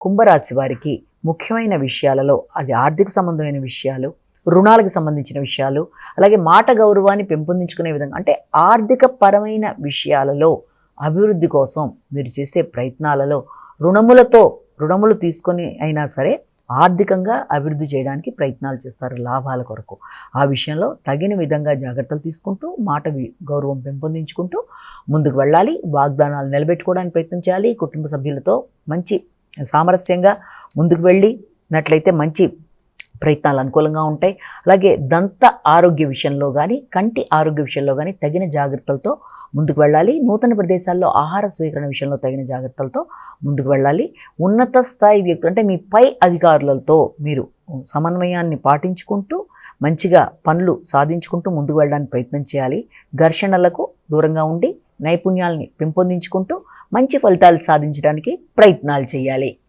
కుంభరాశి వారికి ముఖ్యమైన విషయాలలో అది ఆర్థిక సంబంధమైన విషయాలు, రుణాలకు సంబంధించిన విషయాలు, అలాగే మాట గౌరవాన్ని పెంపొందించుకునే విధంగా అంటే ఆర్థిక పరమైన విషయాలలో అభివృద్ధి కోసం మీరు చేసే ప్రయత్నాలలో రుణములు తీసుకొని అయినా సరే ఆర్థికంగా అభివృద్ధి చేయడానికి ప్రయత్నాలు చేస్తారు లాభాల కొరకు. ఆ విషయంలో తగిన విధంగా జాగ్రత్తలు తీసుకుంటూ గౌరవం పెంపొందించుకుంటూ ముందుకు వెళ్ళాలి. వాగ్దానాలు నిలబెట్టుకోవడానికి ప్రయత్నం చేయాలి. కుటుంబ సభ్యులతో మంచి సామరస్యంగా ముందుకు వెళ్ళినట్లయితే మంచి ప్రయత్నాలు అనుకూలంగా ఉంటాయి. అలాగే దంత ఆరోగ్య విషయంలో కానీ కంటి ఆరోగ్య విషయంలో కానీ తగిన జాగ్రత్తలతో ముందుకు వెళ్ళాలి. నూతన ప్రదేశాల్లో ఆహార స్వీకరణ విషయంలో తగిన జాగ్రత్తలతో ముందుకు వెళ్ళాలి. ఉన్నత స్థాయి వ్యక్తులు అంటే మీ పై అధికారులతో మీరు సమన్వయాన్ని పాటించుకుంటూ మంచిగా పనులు సాధించుకుంటూ ముందుకు వెళ్ళడానికి ప్రయత్నం చేయాలి. ఘర్షణలకు దూరంగా ఉండి నైపుణ్యాలని పెంపొందించుకుంటూ మంచి ఫలితాలు సాధించడానికి ప్రయత్నాలు చేయాలి.